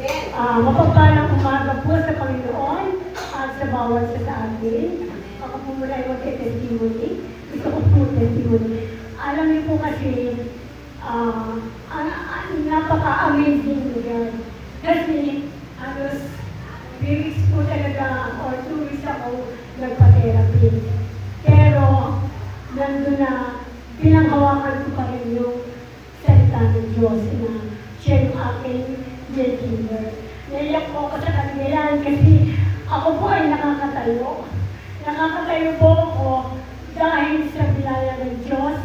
Mapagpalang umaga po sa Panginoon at sa bawat sa atin. Ako po muna ay mag-testimony. Gusto ko po testimony. Alam niyo po kasi, napaka-amazing yan. Kasi, halos 3 weeks po talaga or 2 weeks ako nagpa-therapy. Pero, nandun na, pinanghawakan ko pa rin yung salita ng Diyos na siya yung aking Redeemer. Naiyak po ako sa kanilan kasi ako po ay nakakatayo. Nakakatayo po ako dahil sa bilala ng Diyos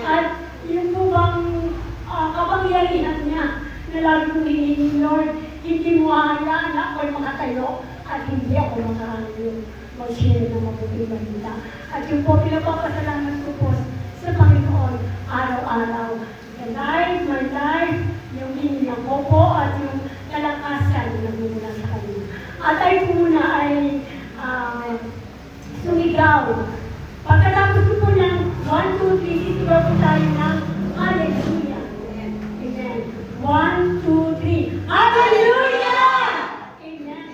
at yung po bang kapangyarihan niya na lagi kong hinihingi, Lord, hindi mo hayaan na ako'y makatayo at hindi ako makahangin mag-share ng mabuting balita. At yung po pinapapasalamat ko po sa Panginoon araw-araw. My life, yung hinihingi ko po at yung kalakasan na nagmumula sa kanya. At ay po muna ay sumigaw. Pagkatapos ko po ng 1, 2, 3, sisigaw po tayo ng Hallelujah. Amen. 1, 2, 3. Hallelujah! Amen.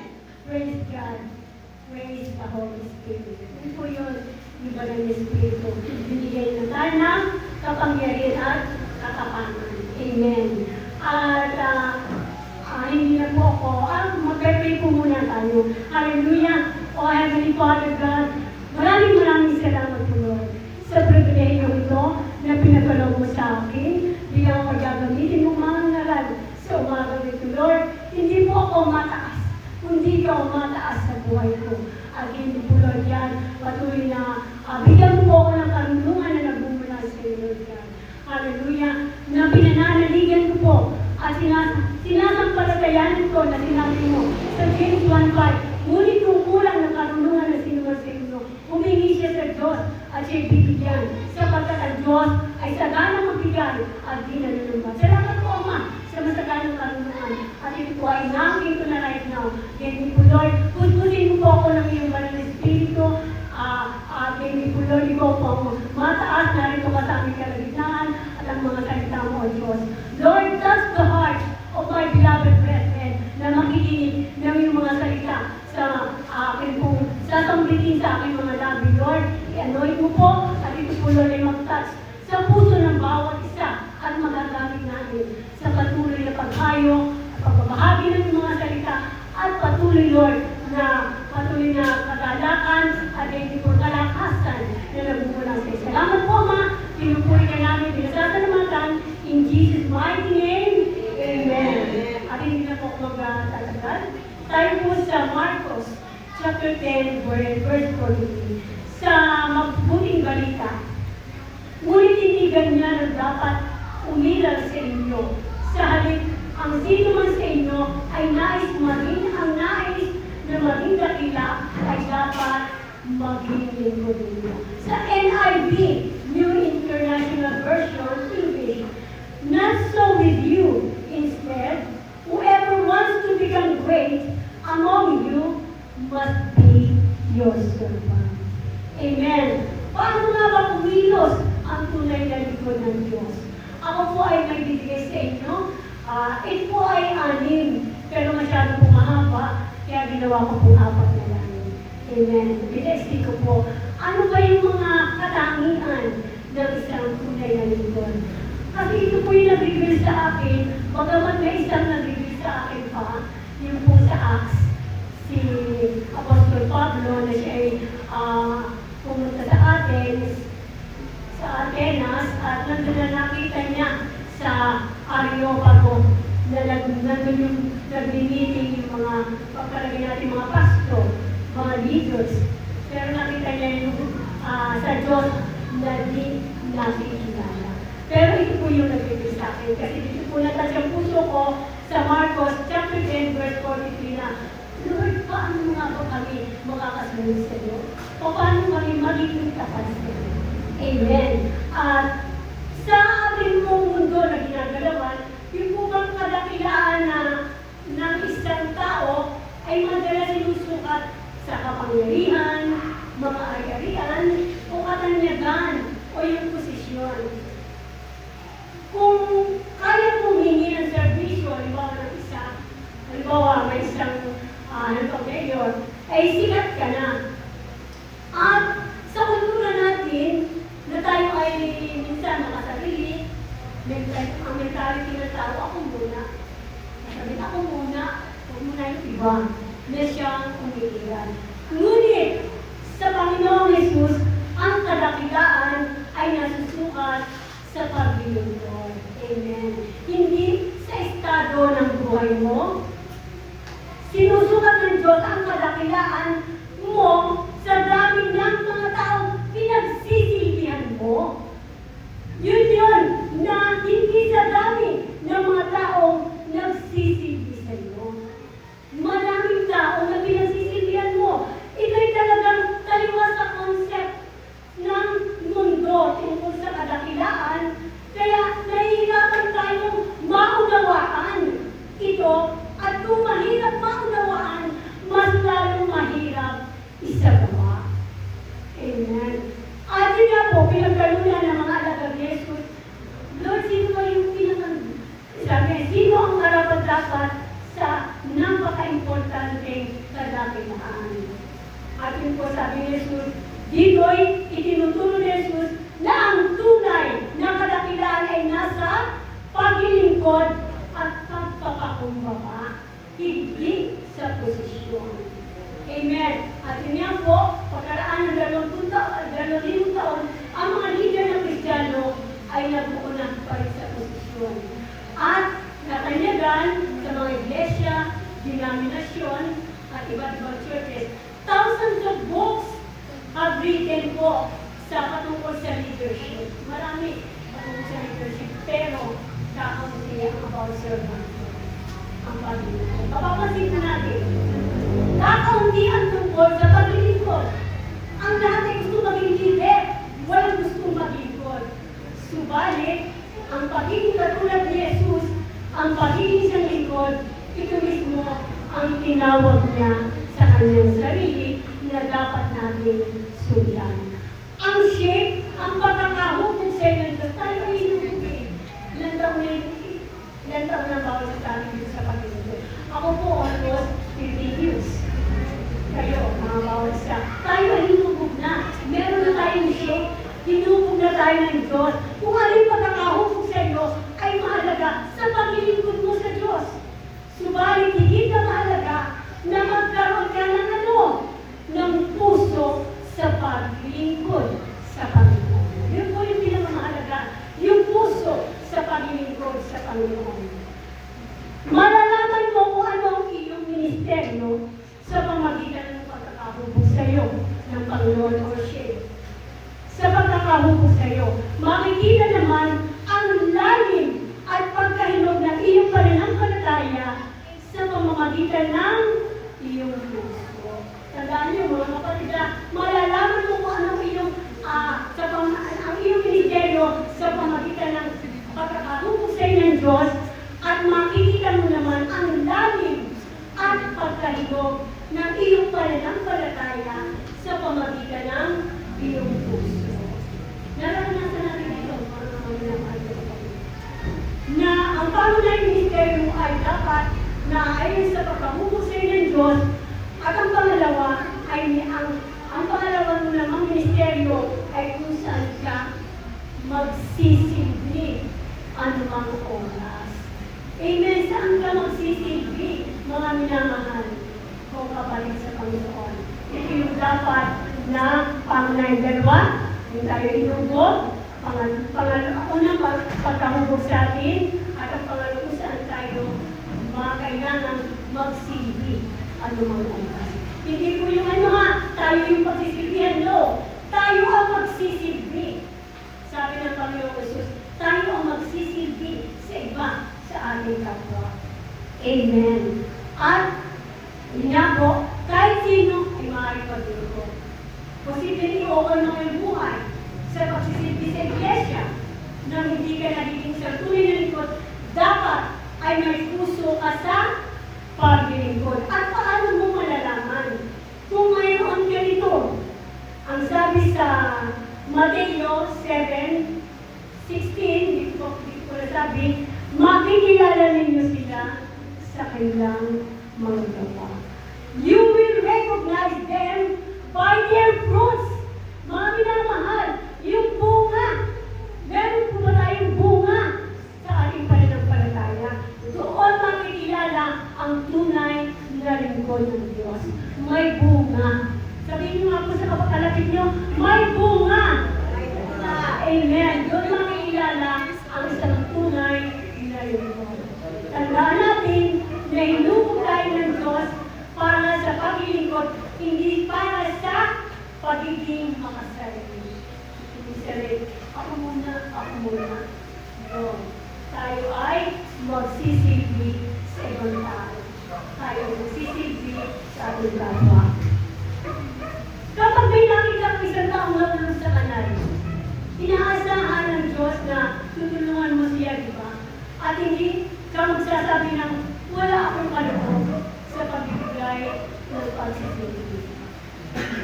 Praise God. Praise the Holy Spirit. Yun po yun, yung banal na Espiritu. Binigay na tayo ng kapangyarihan at katapangan. Amen. At hindi na po ako, mag-pray po muna tayo. Hallelujah! O Heavenly Father God, maraming salamat po Lord sa pribilehyo ito na pinagalaw mo sa akin. Bilang pagagamitin mo mga ngaral sa umaga nito Lord. Hindi po ako mataas, kundi ikaw mataas sa buhay ko. At hindi po Lord yan, patuloy na bigyan mo po ako ng karunungan na nagbumula sa iyo Lord God. Hallelujah! Na pinananaligan ko po at sinasampalatayanan ko na sinabi mo sa James 1:5, ngunit kung kulang ng karunungan na sinuman sa inyo, humingi siya sa Diyos at siya'y bibigyan, sapagkat ang Diyos ay saganang magbigay at di nalulungkot. Salamat po, Ama, sa masaganang karunungan. At ito po ay namin ko na right now. Ganyan po, Lord, puspusin mo po ako ng iyong banal na Espiritu. Ganyan po, Lord, ikaw po ang mataas na rito ka sa aming kalagitnaan at ang mga salita mo, O Diyos. Lord, touch the heart of my beloved brethren na makikinig ng iyong mga salita sa akin po, sasambitin sa aking mga labi, Lord. I-anoint mo po at ito po, Lord, ay mag-touch sa puso ng bawat isa at magagamit natin sa patuloy na paghayo at pagbabahagi ng mga salita at patuloy, Lord, na kagalakan at hindi po kalakasan na nagmumula sa iyo. Salamat po, Ma. Pinupuri ka namin, pinasasalamatan in Jesus' mighty name. Amen. At hindi na po magtatagal. Tayo po sa Marcos chapter 10, verse 43. Sa mabuting balita, ngunit hindi ganyan ang dapat umiral sa inyo. Sa halip, ang sino man sa inyo ay nais na maging dakila ay dapat maging lingkod ninyo. Sa NIV, New International Version, English, not so with you. Instead, whoever wants to become great among you must be your servant. Amen. Paano nga ba kumilos ang tunay na lingkod ng Diyos? Ako po ay may bibigay sa inyo. Ito po ay 6, pero masyado po mahaba, kaya ginawa ko po 4 na lang. Amen. Pinesti ko po. Ano ba yung mga katangian ng isang tunay na lingkod? Kasi ito po yung nag-reveal sa akin, bagamat may isang nag-reveal sa akin pa, yung po sa Acts, si Apostol Pablo na siya ay pumunta sa Atenas, at nandun na nakita niya sa Areopago na nandun yung nag-meeting yung mga pagkalagay natin mga pastor, mga leaders. Pero nakita niya yung sa Diyos na di nakikilala. Pero ito po yung nag-reveal sa akin. Kasi dito po natas yung puso ko sa Marcos chapter 10 verse 43 na, Lord, paano nga ba kami makakasunod sa iyo? O paano kami magiging tapat sa iyo? Amen. At sa ating mong mundo na ginagalawan, yung po bang kadakilaan na ng isang tao ay madalas sinusukat sa kapangyarihan, mga ari-arian, o katanyagan, o yung posisyon. Kung kaya mong hingi ng servisyo, halimbawa ng isa, halimbawa isang mayor, ay sikat ka na. At sa kultura natin, na tayo ay minsan makasarili, ang mentality ng tao, ako muna. Sabi ako muna, huwag muna yung iba. Na siyang umiilan. Ngunit, sa Panginoong Jesus, ang kadakilaan ay nasusukat sa paglilingkod. Amen. Hindi sa estado ng buhay mo. Sinusukat ng Diyos ang kadakilaan mo sa dami ng mga taong pinagsisilbihan mo. Yun na hindi sa dami ng mga taong nagsisilbi sa iyo. Maraming tao na pinagsisilbihan mo. Ito'y talagang taliwas sa concept ng mundo tungkol sa kadakilaan. Kaya nahihirapan tayong maunawaan ito at kung mahirap maunawaan, mas lalong mahirap isagawa. Amen. At yun nga po, pinagkalunan ng mga alagad ni Jesus, Lord, sino ba yung sabi, sino ang karapat-dapat sa napaka-importanteng kadakilaan? At yun po sabi ni Jesus, dito'y itinuturo ni Jesus na ang tunay na kadakilaan ay nasa paglilingkod at pagpapakumbaba, hindi sa posisyon. Amen. At yun nga po, pagkaraan ng 2,000 taon, ang mga leader ng Kristiyano ay nabuo na pa rin sa posisyon. At nakanyagan sa mga iglesia, denominasyon, at iba't ibang churches, thousands of books have written po sa patungkol sa leadership. Marami patungkol sa leadership, pero kakaunti ang about servant. Ang paglilingkod. Papapansin na natin, kakaunti ang tungkol sa paglilingkod. Ang lahat ay gusto maging leader, walang gustong maglingkod. Subalit, ang pagiging katulad ni Jesus, ang pagiging isang lingkod, ito mismo ang tinawag niya sa kanyang sarili na dapat natin sundan. Ang shape, ang pagkakahubog sa iyo, tayo ay inubugin. Ilan taon na bawal sa tayo dito sa paglilingkod. Ako po, almost 50 years. Kayo, mga bawal sa. Tayo ay hinubog na. Meron na tayong shape. Hinubog na tayo ng Diyos. Kung alin pagkakahubog sa iyo ay mahalaga sa paglilingkod mo sa Diyos. Subalit, hindi ka mahalaga na magkaroon ka ng ng puso sa paglilingkod sa Panginoon. Yun po yung pinakamahalaga. Yung puso sa paglilingkod sa Panginoon. Malalaman mo kung ano ang iyong ministeryo sa pamagitan ng pagkakahubog sa iyo ng Panginoon o siya. Sa pagkakahubog sa iyo, makikita naman ang lalim at pagkahinog ng iyong pananampalataya sa pamamagitan ng iyong puso. Tandaan niyo mga kapatid, malalaman mo kung ano ang iyong ministeryo sa pamamagitan ng pagkakahubog sa iyo ng Diyos at makikita mo naman ang lalim at pagkahinog ng iyong pananampalataya sa pamamagitan ng iyong puso. Naranasan natin ito, na ang pangunahing ministeryo ay dapat na ayon sa pagkahubog sa iyo ng Diyos at ang pangalawa ay ang pangalawa mo namang ministeryo ay kung saan ka magsisilbi anumang oras. Amen. Saan ka magsisilbi, mga minamahal kung kapalit sa Panginoon? Ito yung dapat na pangunahing dalawa, yung tayo inubog, unang pagkahubog sa atin, at ang pangalawa kung saan tayo kailangan magsilbi anumang oras. Hindi po yung tayo yung pagsisilbihan, no. Tayo ang magsisilbi. Sabi ng Panginoong Jesus, tayo ang magsisilbi sa iba, sa ating kapwa. Amen. At, yun nga po, kahit sino ay maaaring paglilingkod. Posibleng i-open mo yung buhay sa pagsisilbi sa iglesia nang hindi ka nagiging sa tunay na lingkod, dapat ay may puso ka sa paglilingkod. At paano mo malalaman kung mayroon ka nito? Ang sabi sa Mateo 7:16, dito ko nasabi, makikilala ninyo sila sa kanilang mga gawa. You will recognize them by their fruits. Mga minamahal, yung bunga. Meron po ba tayong bunga sa ating pananampalataya? Doon makikilala ang tunay na lingkod ng Diyos. May bunga. Sabihin niyo nga po sa kapag-alapit niyo, may bunga. Amen. Doon makikilala ang isang tunay na lingkod. Tandaan natin na hinubog tayo ng Diyos para sa paglilingkod, hindi para sa pagiging makasarili. Hindi sarili. Ako muna. So, tayo ay magsisilbi sa ibang tao. Tayo magsisilbi sa ating kapwa. Kapag may nakita ang isang taong natulog sa kanal, inaasahan ng Diyos na tutulungan mo siya, di ba? At hindi ka magsasabi ng wala akong kaloob sa pagbibigay ng pagsisilbi.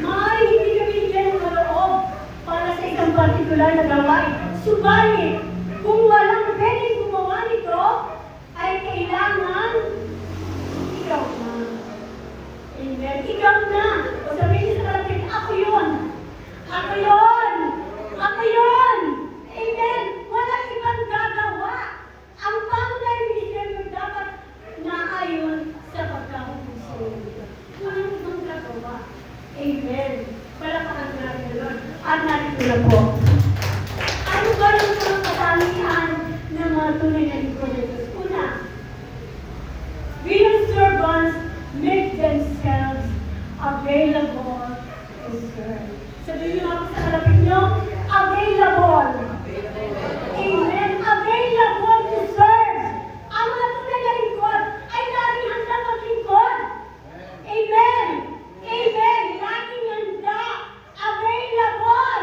Maaaring hindi ka binigyan ng kaloob para sa isang partikular na gawain. Subalit, kung walang pwedeng gumawa nito, ay kailangan ikaw na. Amen. Ikaw na. O sabihin sa kalapit, ako yun. Ako yun. Ako yun. Amen. Walang ibang gagawa. Ang pangunahing ministeryo dapat naayon sa pagkakapuso. Walang ibang gagawa. Amen. Palakpakan natin na Lord. At narito na po. Ano ba yung mga katangian ng mga tunay na lingkod ng Diyos? Una, bilang servants, make themselves available to serve. Sabihin niyo ako sa kalapit niyo, available. Amen. Available to serve. Ang mga tunay na lingkod ay laging handang maglingkod. Amen. Amen. Laging handa. Available.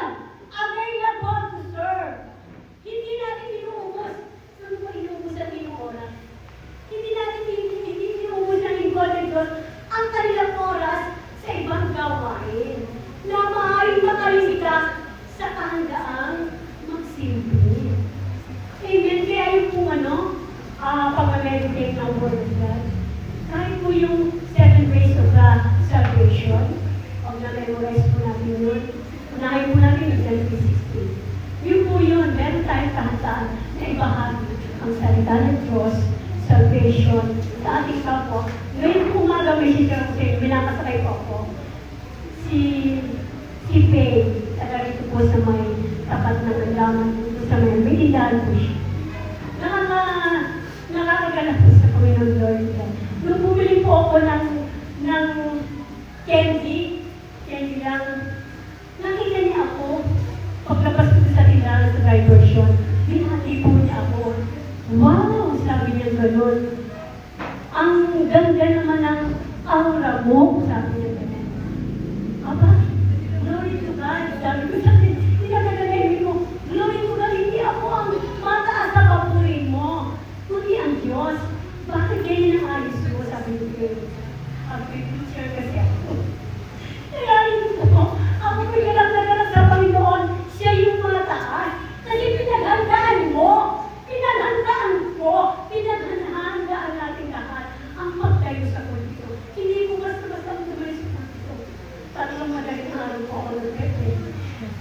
Available to serve. Hindi natin inuubos. Saan po inuubos ang inyong oras? Hindi natin inuubos ang lingkod ng Diyos ang kanilang oras sa ibang gawain na maaaring makalimita sa kahandaang magsilbi. Amen. Kaya yung pong pag-meditate ng Word of God, kahit po yung 7 ways of salvation, o na-memorize po natin yun, unahin po natin yung Genesis 16. Yun po yun, meron tayong kahandaan na ibahagi ang salita ng Diyos, salvation, sa ating kapwa. Ngayon po umaga may siya ko kayo, binakasakay po ako. Si Faye, taga rito po sa may tapat ng andaman, sa may Militan po siya. Nakakagala po sa Panginoon Lord. Nung bumili po ako ng candy lang, nakita niya ako, paglabas ko sa tindahan sa diversion, binati po niya ako. Wow! Sabi niya gano'n. Ang ganda naman ng aura mo, sabi niya gano'n. Aba, glory to God. Sabi ko sa akin, pinagagalayin ko, glory to God, hindi ako ang mataas na papurin mo, kundi ang Diyos. Bakit ganyan ang ayos mo? Sabi niya. Ang picture kasi ako. Kaya ko, ako po'y galang-galang sa Panginoon, siya yung mataas. Kasi pinaghandaan mo, pinaghandaan natin lahat ang pagtayo sa kulto. Hindi ko basta-basta tuloy sa kulto. Tatlong madaling araw po ako nag-pepe.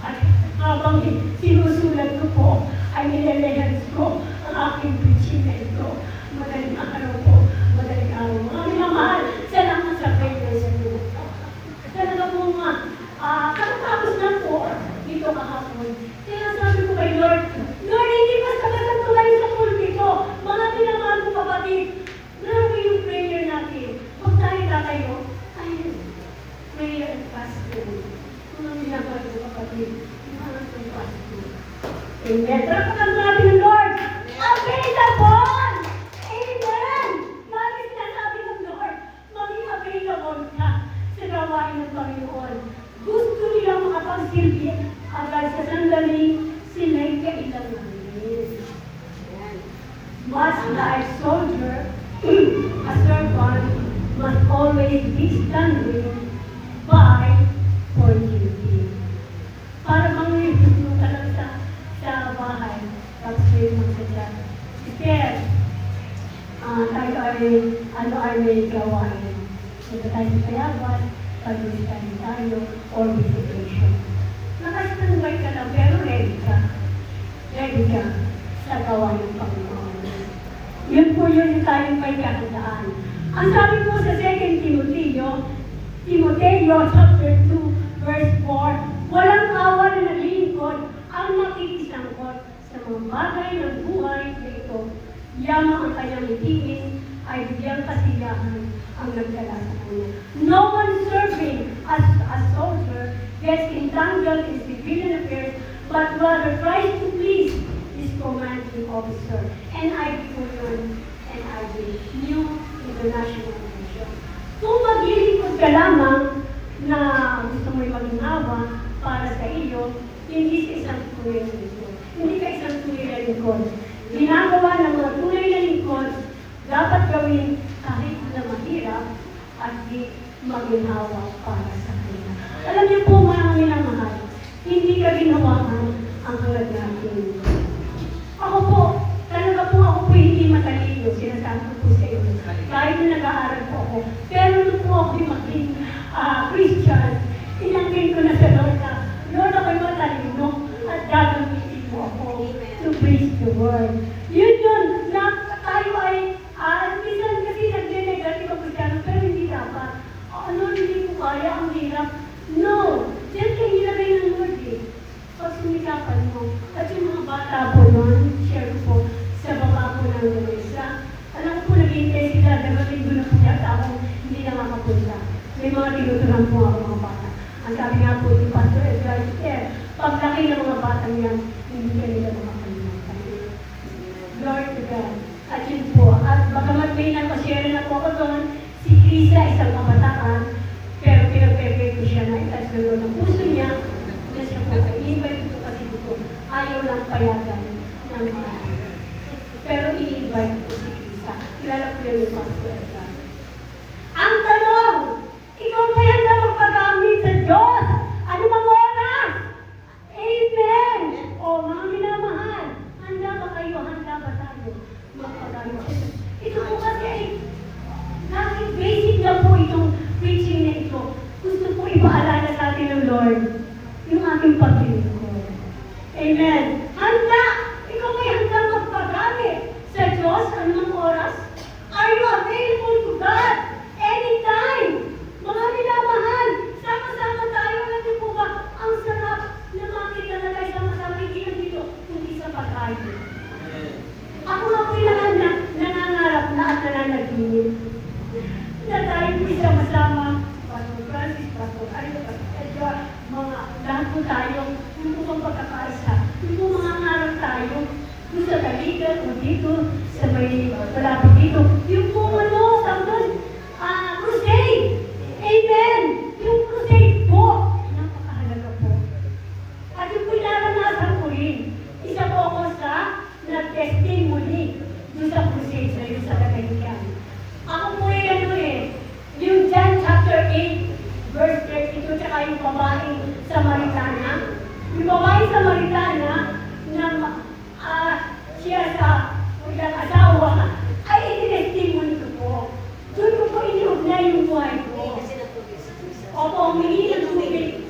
At habang sinusulat ko po, ay nilelehans ko ang aking pichimento. Madaling araw po, madaling araw. Mga minamahal, salamat sa faithfulness sa Diyos. Talaga po nga, kakatapos na po dito kahapon. Kaya sabi ko kay Lord, hindi basta-basta tuloy sa kulto. Mga minamahal ko kapatid, grabe yung prayer natin. Huwag tayo tatayo, prayer and fasting. Mga minamahal ko kapatid, mga fasting. Amen. Rapakan natin ng Lord. Available! Amen! Bakit sinasabi ng Lord, maging available ka sa gawain ng Panginoon. Gusto nilang makapagsilbi agad sa sandali sila'y kailanganin. Much like soldier, a servant must always be standing by for duty. Para mangyayari ka lang sa bahay, tapos may magsadya. Kasi tayo ay may gawa tayo. Punta tayo sa Payawan, pag-visitan tayo, or visitation. Nakastanggay ka lang, pero ready ka. Ready ka sa gawa ng Panginoon. Yun po yun yung tayong may kahandaan. Ang sabi po sa 2 Timoteo chapter 2, verse 4, walang awa na naglilingkod ang makikisangkot sa mga bagay ng buhay na ito. Yamang ang kanyang itingin ay bigyang kasiyahan ang nagdala sa kanya. No one serving as a soldier gets entangled in civilian affairs, but rather tries to please his commanding officer. NIV po yun, NIV, New International Version. Kung maglilingkod ka lamang na gusto mo'y maginawa para sa iyo, hindi sa isang tunay na lingkod. Hindi ka isang tunay na lingkod. Ginagawa ng mga tunay na lingkod, dapat gawin kahit na mahirap at di maginhawa para sa kanila. Alam niyo po, mga minamahal, hindi ka ginawahan ang hangad natin. Ako po, talaga po ako po hindi matalino, sinasabi ko po sa iyo. Kahit na nag-aaral po ako. Pero nung po ako maging Christian, inangkin ko na sa Lord na, Lord, ako'y matalino at gagamitin mo ako to preach the word. Yun, na tayo ay, minsan kasi nag-negative ang Christiano, pero hindi dapat. Lord, hindi ko kaya, ang hirap. No! Diyan kayo nilagay ng Lord eh. Pag sumikapan mo. At yung mga bata po noon, share ko po, sa baba po ng Vanessa. Alam ko po, naghihintay sila, dagaling doon na po yata ako, hindi na makapunta. May mga tinutunan po ako mga bata. Ang sabi nga po, yung Pastor Edgar, paglaki ng mga batang yan, hindi ka nila makakalimutan. Lord to God. At yun po, at bagamat may nagpashare na po ako doon, si Krisa, isang kabataan, pero pinagpepay ko siya na itasgalo ng puso niya, na siya po, i-invite ko kasi dito, ayaw lang payagan ng mga. Pero i-invite ko si Krisa. Kilala ko yun yung Pastor Edgar. Ang tanong, ikaw ba yan na magpagamit sa Diyos? Ano bang oras? Amen! O mga minamahal, handa ba kayo? Handa ba tayo? Magpagamit sa Diyos. Ito po kasi ay basic lang po itong preaching na ito. Gusto po ipaalala sa atin ng Lord yung ating paglilingkod. Amen. Handa! Ikaw may handa magpagamit sa Diyos anumang oras? Are you available to God? Anytime! Mga minamahal, sama-sama tayo. Alam niyo po ba, ang sarap na makita na tayo sama-sama hindi lang dito, kundi sa pagkain. Ako nga po'y nangangarap na at nananaginip na tayo po sama-sama, Pastor Francis, Pastor Ario, Pastor Edgar, mga lahat po tayo, yung po bang pagkakaisa, yung po mga ngarap tayo, yung sa Taligan o dito, sa may malapit dito, yung po crusade! Amen! Yung crusade po, napakahalaga po. At yung po naranasan ko rin, isa po ako sa nag-testimony doon sa crusade na yun sa Tagaytay. Ako po yung John chapter 8, verse 32, tsaka yung babaeng Samaritana. Yung babaeng Samaritana na siya sa ilang asawa, ay itinestimony ko po. Doon ko po iniugnay yung buhay ko. Opo, humingi ng tubig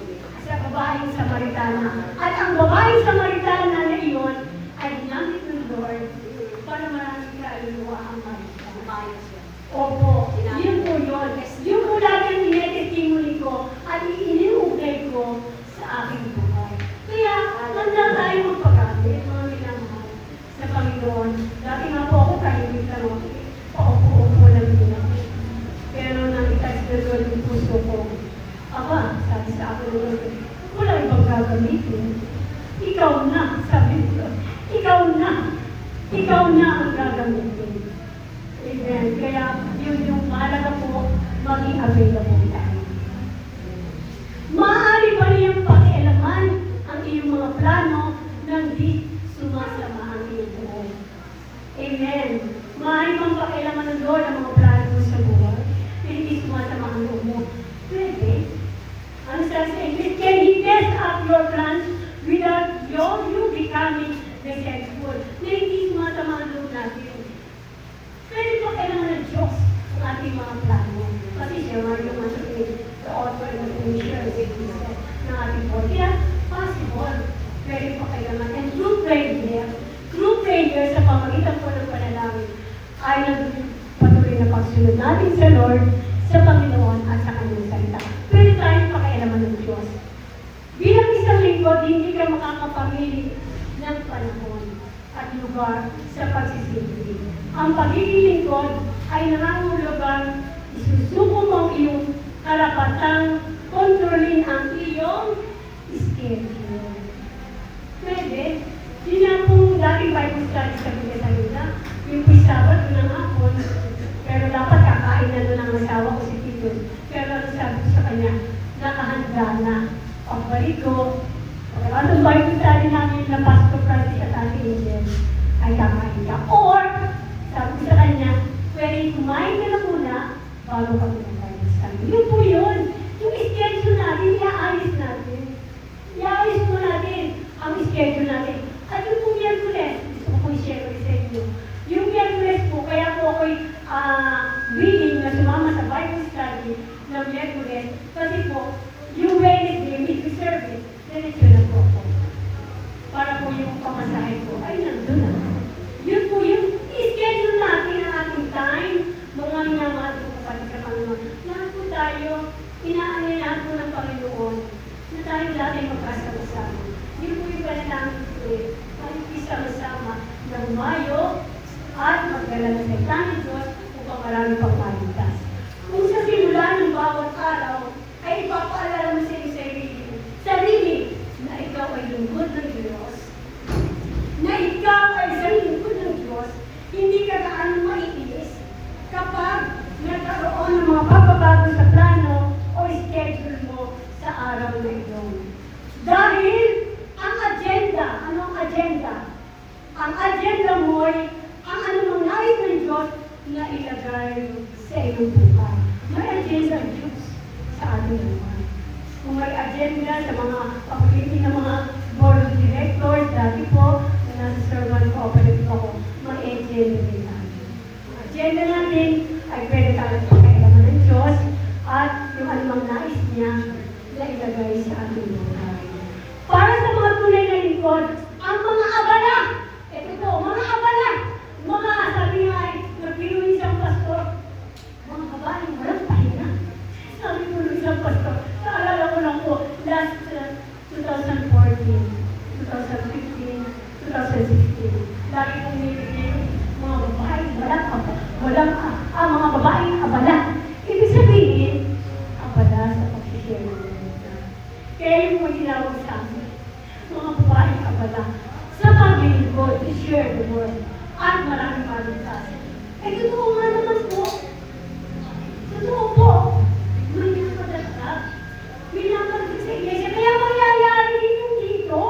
sa babaeng Samaritana. At ang babaeng Samaritana na iyon ay ginamit ng Lord para maraming kaluluwa ang Maritana. Opo, yun po yun. Yung po lagi ang tinetestimony ko at iniugnay ko sa aking buhay. Kaya, handa tayo magpagamit, mga minamahal, sa Panginoon. Dati nga po ako, tahimik lang ako. Paupo-upo lang din ako. Pero nang itas na doon yung puso ko, sabi sa akin ng Lord, wala ibang gagamitin. Ikaw na, sabi ko. Ikaw na ang gagamitin. Amen. Kaya yun yung mahalaga po, maging available tayo. Maaari pa niyang pakialaman ang iyong mga plano nang di sumasama ang iyong buhay. Amen. Maaari pang pakialaman ng Lord ang mga plano mo sa buhay. Hindi sumasama ang buhay mo. Pwede. Ano sabi sa English? Can He mess up your plans without you becoming resentful? Na hindi sumasama ang buhay natin. Pwede pa kailangan ng Diyos ang ating mga plano. sa Lord, sa Panginoon at sa kanyang salita. Pwede tayong pakialaman ng Diyos. Bilang isang lingkod, hindi ka makakapamili ng panahon at lugar sa pagsisimuli. Ang pagiging lingkod ay nangangulugan isusuko mo ang iyong karapatang kontrolin ang iyong schedule. Pwede. Yun lang pong dating Bible study sa Pilipinas. Yung po'y Sabat ng hapon. Pero dapat kakain na doon ang asawa ko si Tito. Pero ano sabi ko sa kanya, nakahanda na. Pagbalik ko, ang Bible study namin na Pastor Francis at Ate Angel ay kakain ka. Or, sabi ko sa kanya, pwede kumain ka na muna bago ka Bible study. Yun po yun. Yung schedule natin, iaayos natin. Iaayos mo natin ang schedule natin. At yung po Miyerkules, gusto ko po i-share ko sa inyo. Yung Miyerkules po, kaya po ako'y willing na sumama sa Bible study ng Miyerkules. Kasi po, yung Wednesday, midweek service, diretso na po ako. Para po yung pamasahe ko, ay nandun na. Yun po yung i-schedule natin ang ating time, mga minamahal po kapatid sa Panginoon. Lahat po tayo, inaanyayahan po ng Panginoon na tayo dati magkasama-sama. Yun po yung panalangin ko eh. Tayo isama-sama na humayo at magdala ng salita ng Diyos upang marami pang maligtas. Kung sa simula ng bawat araw ay ipapaalala mo sa iyong sarili na ikaw ay lingkod ng Diyos, na ikaw ay isang lingkod ng Diyos, hindi ka gaano maiinis kapag nagkaroon ng mga pagbabago sa plano o schedule mo sa araw na ito. Dahil ang agenda, anong agenda? Ang agenda mo ay ang anumang nais ng Diyos na ilagay sa iyong buhay. May agenda ang Diyos sa ating buhay. Kung may agenda sa mga pagpili ng mga board of directors, dati po, na nasa servant cooperative ako, may agenda din natin. Ang agenda natin ay pwede tayo pakialaman ng Diyos at yung anumang nais niya na ilagay sa ating buhay. Para sa mga tunay na lingkod, ang mga abala, ito po, mga abala, mga sabi nga ay, nagpilo isang pastor, mga babae, walang pahinga. Sabi ko ng isang pastor, naalala ko lang po, last 2014, 2015, 2016, lagi kong nilipin, mga babae, mga babae, abala. Ibig sabihin, abala sa pag-share ng Diyos. Kaya yung mga ginawag sa amin, mga babae, abala, sa pag-lingkod, to share the word, at maraming maligtas. Eh, totoo nga naman po. Totoo po. May nakapadagdag. May nakapadagdag sa iglesia. Kaya mangyayari din yung dito.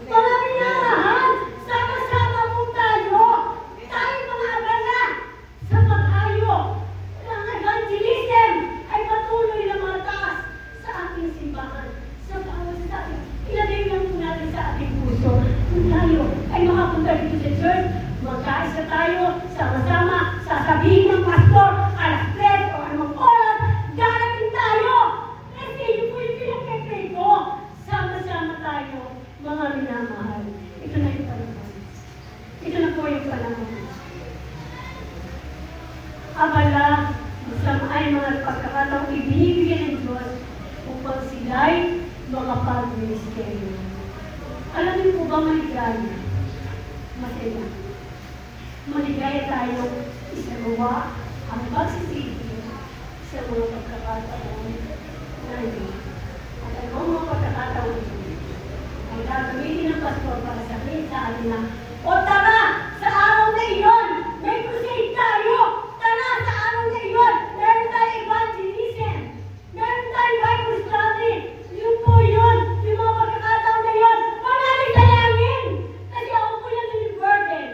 Mga minamahal, sama-sama po tayo. Tayo mga abala. Sa pag-ayo ng evangelism ay patuloy na mataas sa ating simbahan. Sa bawat sa ating. Ilagay lang po natin sa ating puso. Kung tayo ay makapunta dito sa church, magkaisa tayo, sama-sama, sasabihin ng pastor, alas 3 o anong oras, darating tayo. Kasi yun po yung pinag-pray ko. Sama-sama tayo, mga minamahal. Ito na yung panahon. Ito na po yung panahon. Abala, ay mga pagkakataong ibinibigyan ng Diyos upang sila'y makapag-ministerium. Alam niyo po ba maligaya? Masaya. Maligaya tayo isagawa ang pagsisigil sa mga pagkakataon na yun. At ang mga pagkakataon yun ay gagamitin ng pastor para sabihin sa atin na, o tara! Sa araw na iyon, may crusade tayo! Tara! Sa araw na iyon, meron tayo evangelism! Meron tayo Bible study! Yun po yun! Yung mga pagkakataon na yun, manalig dalangin! Kasi ako po yan yung burden.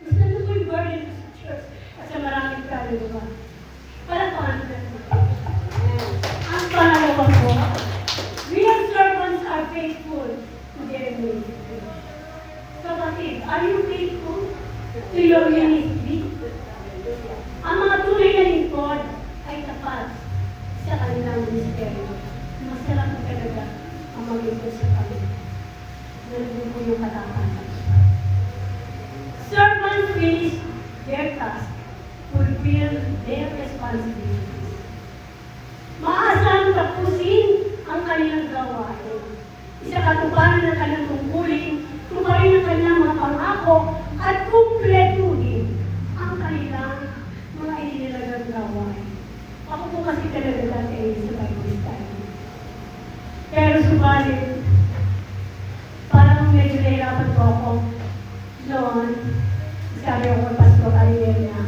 Gusto nyo po yung burden sa church at sa maraming kaluluwa. Palakpakan ko na. Ang pangalawa po, real servants are faithful to their ministry. Kapatid, are you faithful to your ministry? Ang mga tunay na lingkod ay tapat sa kanilang ministeryo. Masarap na talaga ang maglingkod sa kanila. Nandun po yung katapatan. Servants finish their task, fulfill their responsibility. responsibilities. Maasang tapusin ang kanilang gawain. Isa katuparan ng kanilang tungkulin, tuparin ang kanilang mga pangako, at kumpletuhin ang kanilang mga inilagang gawain. Ako po kasi talaga dati ay sa Bible study. Pero subalit, parang medyo nahirapan po ako noon. Sabi ako kay Pastor Ariel na,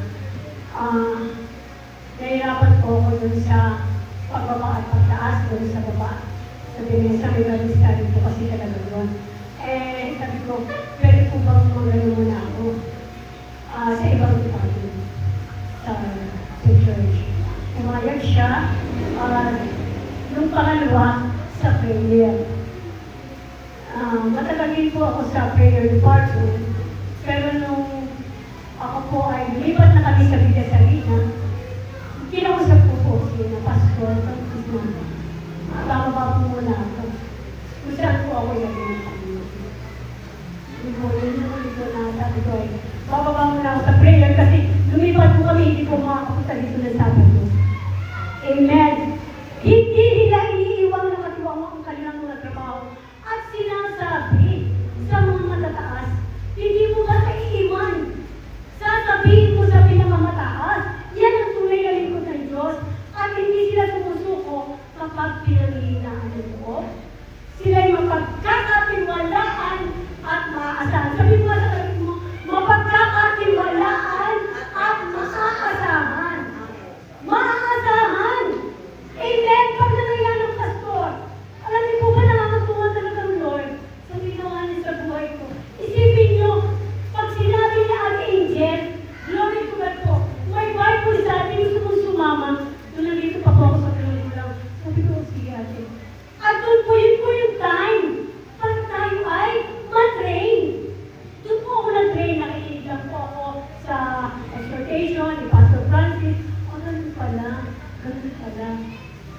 nahirapan po ako dun sa pagbaba at pagtaas dun sa baba. Sabi niya, sa Bible study po kasi talaga doon. Eh, sabi ko, pwede po bang magano muna ako sa ibang department sa church. Umayag siya, nung pangalawa, sa prayer. Matagal din po ako sa prayer department, pero nung ako po ay lumipat na kami sa Villa Salina, kinausap ko po siya na pastor, bababa po muna ako. Kung saan po ako yagin kami. Hindi ko na sabi ko ay, bababa muna ako sa prayer kasi lumipat po kami, hindi po makakapunta dito ng Sabado. Amen. Hindi nila iniiwang na katiwang ang kanilang mga trabaho at sinasabi sa mga matataas, hindi mo ba naiiwan? Sasabihin mo sa pinakamataas, yan ang tunay na lingkod ng Diyos at hindi sila sumusuko kapag pinanghihinaan ng loob. Sila'y mapagkakatiwalaan at maaasahan. Sabi mo sa kapatid mo, mapagkakatiwalaan at maaasahan. Maaasahan! Amen! Pag nangyayari ng pastor, alam niyo po ba nakakatuwa talaga ng Lord sa ginawa niya sa buhay ko? Isipin niyo, pag sinabi niya ang angel, glory to God po, may Bible sa atin, gusto mong sumama, nung nandito pa po ako sa glory ko lang, sabi ko, sige ate. At doon po yung time, pag tayo ay matrain. Doon po ako na-train, nakikinig lang po ako sa exhortation ni Pastor Francis. O, ganun pala.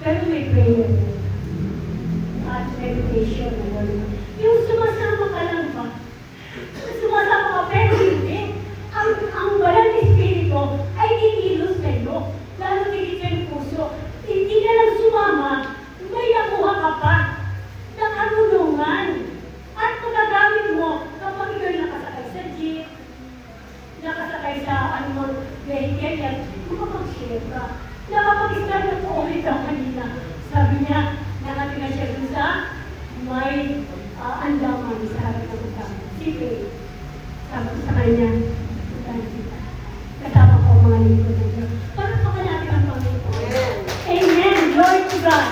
Pero may prayer at meditation na wala. Yung sumasama ka lang ba? Sumasama ka pero hindi. Ang walang espiritu ay ikilos sa'yo. Lalo tigit sa yung puso. Hindi ka lang sumama, may nakuha ka pa ng anulungan. At magagamit mo kapag ikaw'y nakasakay sa jeep, nakasakay sa anumang vehicle yan, makapag-share ka. Nakapag-start na po ulit ang kanina. Sabi niya, nakatingin siya dun sa may andaman sa harap ng kasama. Sige, sabi ko sa kanya, kasama ko mga lingkod ng Diyos. Para pa ka natin ang Panginoon. Amen. Glory to God.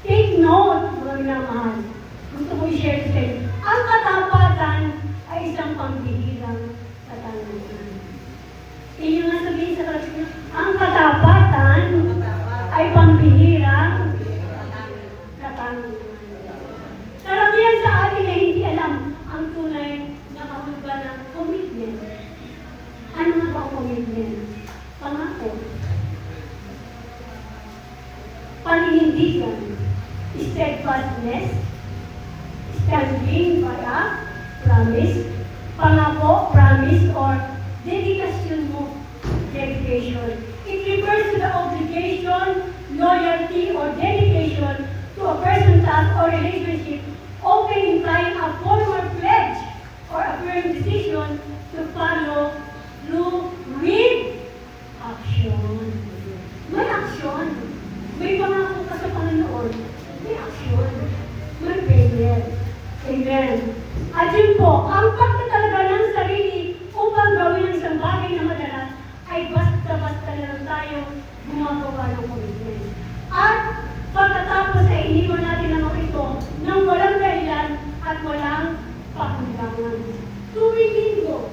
Take note, mga minamahal. Gusto ko i-share sa inyo. Ang katapatan ay isang pambihirang katanungan. Inyo nga sabihin sa kalasya, ang katapatan ay pambihirang katanungan. Karamihan sa atin ay hindi alam ang tunay na kahulugan ng commitment. Ano nga ba ang commitment? Pangako. Paninindigan. Steadfastness. Standing by a promise. Pangako, promise, or dedication mo. Dedication. It refers to the obligation, loyalty, or dedication to a person, task, or relationship, often implying a formal pledge or a firm decision to follow through with action. May action. May pangako ka sa Panginoon. May action. May prayer. Amen. At yun po, ang pagtatalaga ng sarili upang gawin ang isang bagay na madalas ay basta-basta na lang tayo gumagawa ng commitment. At pagkatapos ay iniwan natin ang ito ng walang dahilan at walang pakundangan. Tuwing linggo,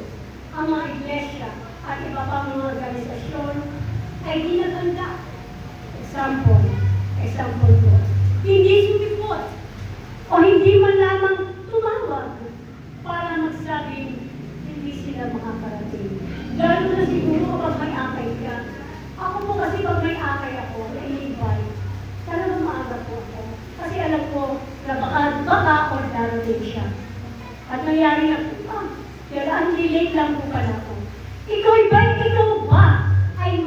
ang mga iglesia at iba pang mga organisasyon ay ginaganda. Example po. Hindi sumipot o hindi man lamang tumawag para magsabing hindi sila makakarating. Lalo na siguro kapag may akay ka. Ako po kasi pag may akay ako, na-invite, talagang maaga po ako. Kasi alam ko na baka or darating siya. At nangyari na po, pero ang late lang po pala ako. Ikaw ba ay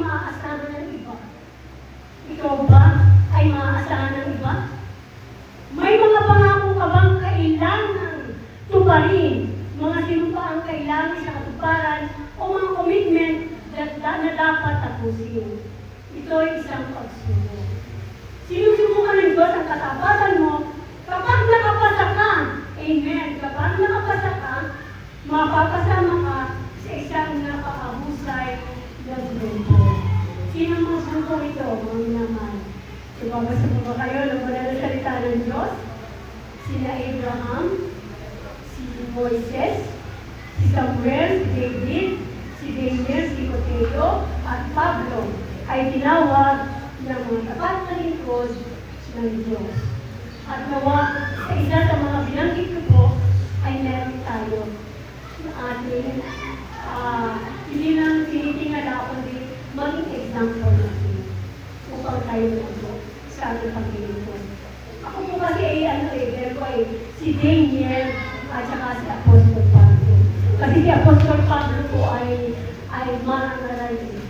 tapusin. Ito ay isang pagsubok. Sinusubukan ng Diyos ang katapatan mo kapag nakapasa ka. Amen. Kapag nakapasa ka, mapapasama ka sa isang napakahusay na grupo. Sino mga grupo ito, mga minamahal? Ibabasa mo ba kayo ng banal na salita ng Diyos? Sina Abraham, si Moises, si Samuel, si David, si Daniel, si Timoteo, at Pablo ay tinawag ng mga tapat na lingkod ng Diyos. At nawa sa isa sa mga binanggit ko po ay meron tayo na ating hindi lang tinitingala kundi maging example natin upang tayo nito sa ating paglilingkod. Ako po kasi si Daniel at saka si Apostol Pablo. Kasi si Apostol Pablo po ay mananalangin.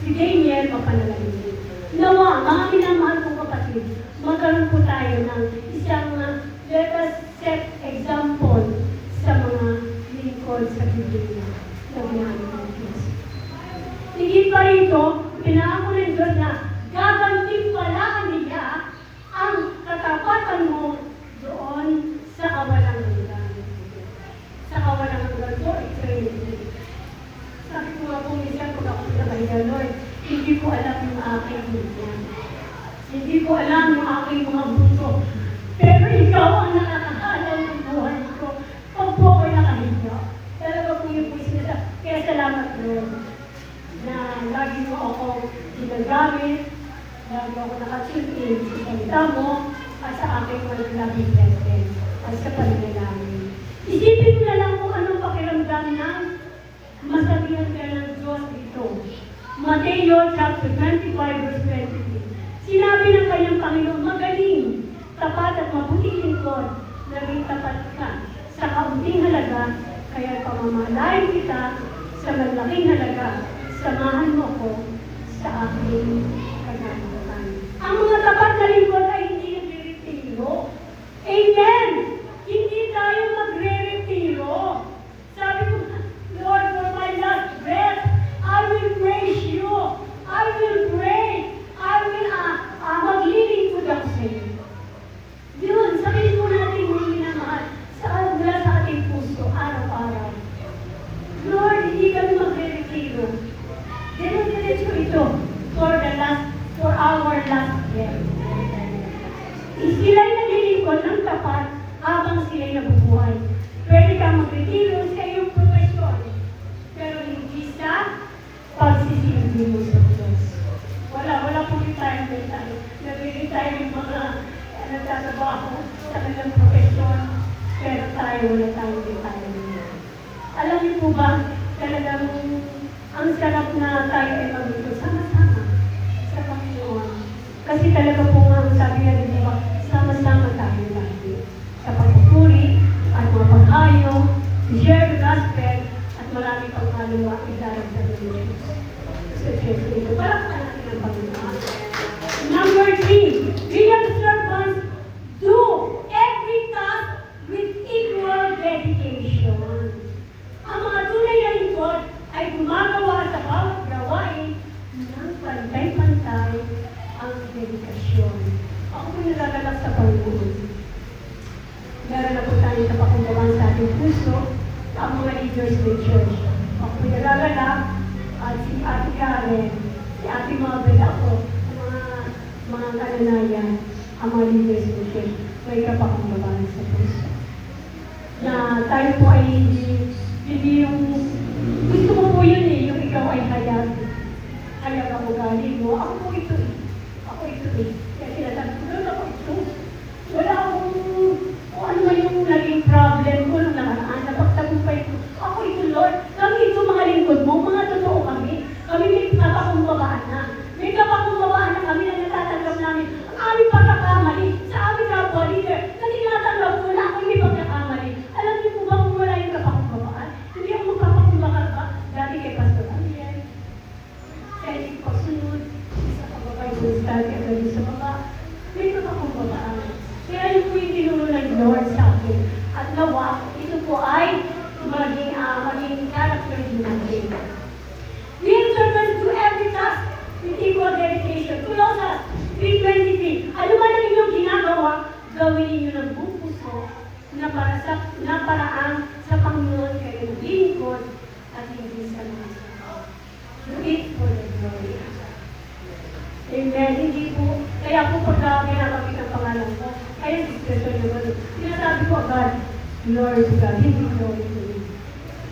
Si Daniel mapanalangin. Nawa, mga minamahal kong kapatid, magkaroon po tayo ng isang let us set example sa mga lingkod sa Biblia na ginamit ng Diyos. Higit pa rito, pinaako ng Diyos na gagantimpalaan niya ang katapatan mo doon sa kawalang hanggan. Sa kawalang hanggan po, eternity. Sabi ko nga po minsan kung ako sa Lord, hindi ko alam yung aking buto. Hindi ko alam yung aking mga buto. Pero ikaw ang nakakaalam ng buhay ko. Pag po ako'y nakahiga, talaga po yung puso na. Kaya salamat Lord na lagi mo ako ginagamit, lagi ako nakatune in sa salita mo at sa aking mga labing blessing at sa pananalangin. Isipin mo na lang kung anong pakiramdam ng masabihan ka ng Diyos dito. Mateo chapter 25 verse 23. Sinabi ng kanyang Panginoon, magaling, tapat at mabuting lingkod, naging tapat ka sa kaunting halaga, kaya pamamalayan kita sa malaking halaga. Samahan mo ko sa aking kaganapan. Ang mga tapat na lingkod ay hindi nagre-retiro. Amen! Hindi tayo magre-retiro. Sabi ko, Lord, for my last breath, I will praise you. I will pray. I will maglilingkod ako sa iyo. Yun, sabihin mo natin yung minamahal mula sa ating puso, araw-araw. Lord, hindi kami magre-retiro. Diretso ito for our last breath. Sila'y naglilingkod ng tapat habang sila'y nabubuhay. Pwede kang magretiro sa iyong profesyon, pero hindi sa pagsisilbi mo sa Diyos. Wala po retirement tayo. Nag-retire yung mga nagtatrabaho sa kanilang profesyon, pero tayo wala tayong retirement. Alam niyo po ba, talagang ang sarap na tayo ay magluto sama-sama sa Panginoon. Kasi talaga po nga ang sabi na din ba, sama-sama tayo lagi sa pagpupuri at mga paghayo, share the gospel at marami pang kaluluwa idarang sa Diyos. So, syempre ito, parang natin ang Panginoon. Number 3, real servants do every task with equal dedication. Ang mga tunay na lingkod ay gumagawa sa bawat gawain ng pantay-pantay ang dedikasyon. Ako po nalagalak sa Panginoon. Meron na po tayo sa pakumbabang sa ating puso ang mga leaders ng church. Ako po nalagalak at si Ate Karen, si Ate Mabel ako, mga kananayan, ang mga leaders ng church. May kapakumbabang sa puso. Na tayo po ay hindi yung gusto mo po yun eh, yung ikaw ay hayag ang ugali mo. Ako po ito eh. Ako ito eh. Kaya sinasabi ko, Lord, ako ito. Wala akong, kung ano man yung naging problem ko nung nakaraan, napagtagumpay ko. Ako ito, Lord. Kami ito, mga lingkod mo, mga totoo kami. Kami may kapakumbabaan na. May kapakumbabaan na kami na natatanggap namin ang aming pagkakamali sa aming kapwa leader. Na tinatanggap ko na ako may pagkakamali. Alam niyo po ba kung wala yung kapakumbabaan? Hindi ako magpapakumbaba ba? Dati kay Pastor Ariel. Kaya hindi pagsunod. Sa kababay ko sa dati at dati sa baba. May kapakumbabaan. Kaya yun po yung tinuro ng Lord sa akin. At nawa, ito po ay maging character din natin. Real servants do every task 3:23, ano man ang inyong ginagawa, gawin ninyo ng buong puso na paraan sa Panginoon kayo maglingkod at hindi sa mga tao. Do it for the glory. Amen. Hindi po, kaya po pagka ginagawin ang pangalan ko, kaya discretion naman. Sinasabi ko agad, glory to God, hindi glory to me.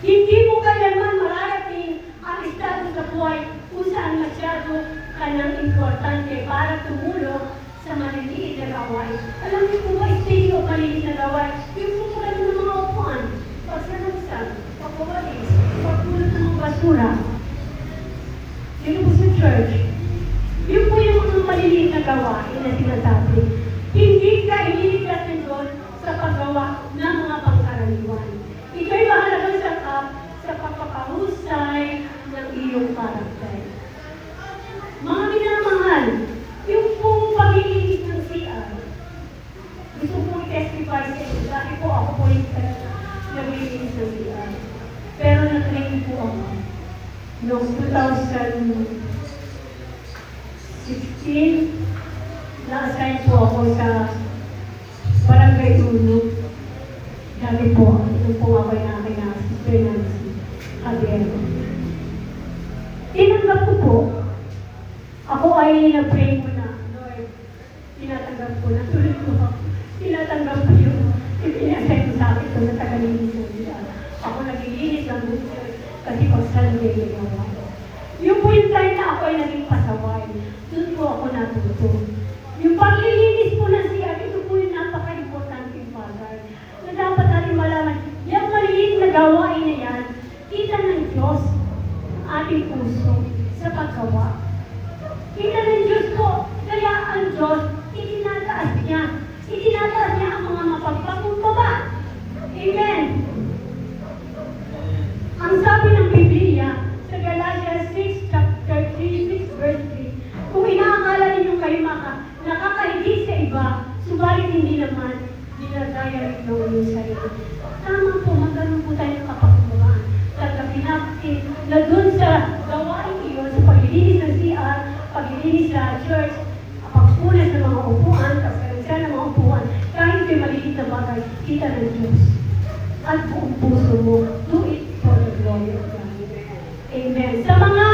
Hindi mo kailanman mararating ang estado sa buhay kung saan masyado ka ng importante para tumulong sa maliliit na gawain. Alam niyo po ba, stage o maliliit na gawain, yung po pala ng mga upuan, pagsanagsan, pagpawalis, pagpulot ng mga basura. Yun po sa church. Yun po yung mga maliliit na gawain na sinasabi. Hindi ka ililigtas ng Diyos sa paggawa ng mga pangkaraniwan. Ito'y mahalagang sakap sa pagpapahusay ng iyong karakter. Mga minamahal, yung pong paglilinis ng CR, gusto kong i-testify sa inyo, dahil po ako po yung naglilinis ng CR. Pero na-train po ako noong 2016, na-assign po ako sa Barangay Uno. Dati po, ito po ako yung aking sister Nancy Javier. Tinanggap ko po, ako ay nag-pray ko na, Lord, tinatanggap ko na, tuloy ko ako, tinatanggap ko yung ipinasay ko sa akin ito na tagalinis ng Diyos. Ako naglilinis ng Diyos kasi pag Sunday nagawa. Yung po yung time na ako ay naging pasaway, doon po ako natuto. Yung paglilinis po ng siya, ito po yung napaka-importante Father, na dapat natin malaman, yung maliit na gawain na yan, kita ng Diyos ang ating puso sa paggawa. Kita ng Diyos po, kaya ang Diyos, itinataas niya ang mga mapagpakumbaba. Amen. Ang sabi ng Biblia, sa Galatians 6, chapter 3, 6, verse 3, kung inaakala ninyong kayo nakakahigit sa iba, subalit hindi naman, dinagaya rin ng inyong sarili. Tama po, magkaroon po tayo ng kapagkumbabaan. Tagapin natin na dun sa gawain iyon, sa paglilinis ng CR, paglilinis sa church, pagpunas ng mga upuan, pagkaroon ng mga upuan, kahit may maliliit na bagay, kita ng Diyos. At buong puso mo, do it for the glory of God. Amen. Sa mga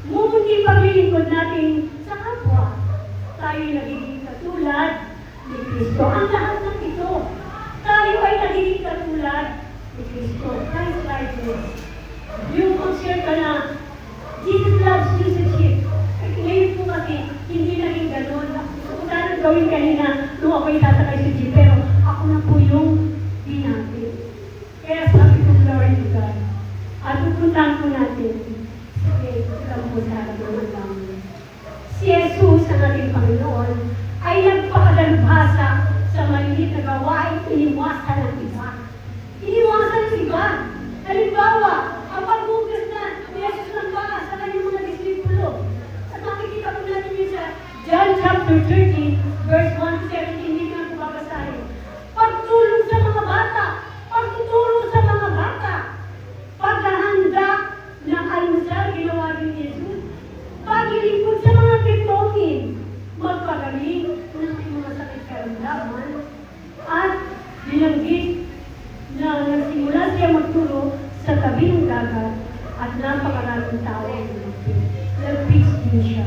mumunting paglilingkod natin sa kapwa, tayo nagiging katulad ni Kristo. Ang lahat ng ito, tayo ay nagiging katulad ni Kristo. Christ likeness. Yung mag-share ka na, Jesus loves you sa ship. Ngayon po kasi, hindi naging ganun. Kung saan gawin kanina, nung ako'y sasakay sa jeep, pero ako na po yung binati. Kaya sabi ko, glory to God. At pupuntahan po natin. Sige, lang po sa harap ng mga si Jesus, ang ating Panginoon, ay nagpakadalubhasa sa maliit na gawain, iniwasan ng iba. Iniwasan ng iba. Halimbawa, ang paghugas na ni Jesus ng baka sa kanyang mga disipulo. At makikita po natin yun sa John chapter 13, verse 1 to 17, hindi ko na babasahin. Pagtulong sa mga bata, pagtuturo sa mga bata, paghahanda ng almusal, ginawa rin ni Jesus. Paglilingkod sa mga pitongin, magpagaling ng mga sakit karamdaman, at binanggit na nagsimula siya magturo sa tabi ng dagat at napakaraming tao ang lumapit. Nag-preach din siya,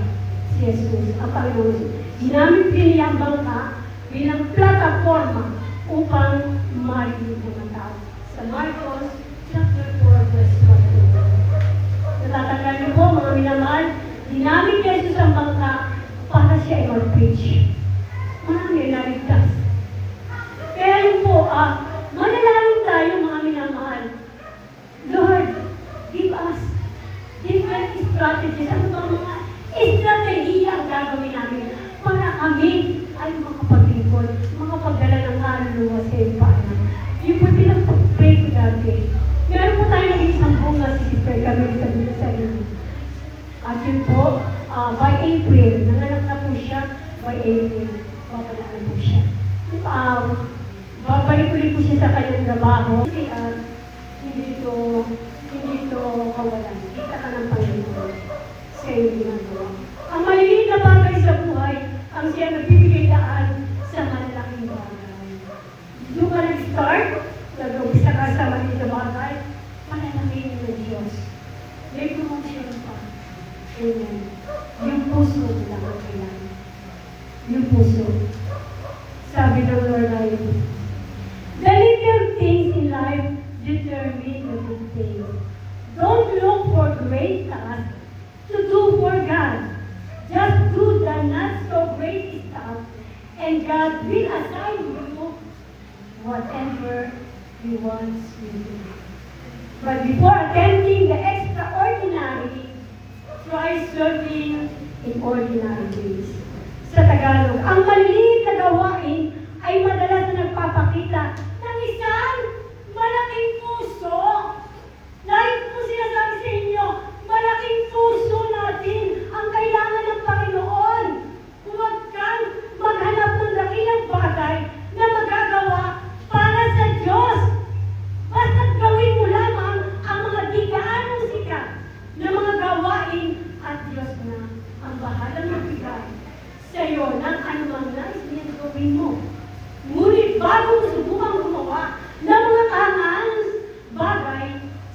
si Jesus, ang Panginoon. Ginamit din niya ang bangka bilang plataforma upang marinig mga tao. Sa Marcos chapter 4, verse 1. Natatandaan niyo po, mga minamahal, ginamit niya Jesus ang bangka para siya ay mag-preach. Marami ay naligtas. Kaya yun po, manalangin tayo, mga minamahal. Lord, give us different strategies. Ano ba mga estrategiya ang gagawin namin para kami ay makapaglingkod, makapagdala ng kaluluwa sa iyong paanan. Yung po pinag-pray ko dati. Meron po tayo naging sambong na si Sister Camille dito sa inyo. At yun po, by April, nanganak na po siya, by April, babalik na po siya. Babalik ulit po siya sa kanyang trabaho. Kasi hindi ito kawalan. Kita ka ng Panginoon sa iyong ginagawa. Ang maliliit na bagay sa buhay, ang lang ang kailangan. Yung puso. Sabi ng Lord ay, the little things in life determine the big things. Don't look for great tasks to do for God. Just do the not so great stuff, and God will assign you whatever He wants you to do. But before attempting the extraordinary, try serving in ordinary ways. Sa Tagalog, ang maliliit na gawain ay madalas na nagpapakita ng isang malaking puso. Like po sinasabi sa inyo, malaking puso natin ang kailangan ng Panginoon. Huwag kang maghanap ng dakilang bagay na magagawa para sa Diyos. Basta't gawin mo lamang ang mga di gaanong sikat na mga gawain at Diyos na ang bahalang magbigay sa iyo ng anumang nais niya gawin mo. Ngunit bago mo subukang gumawa ng mga tangang bagay,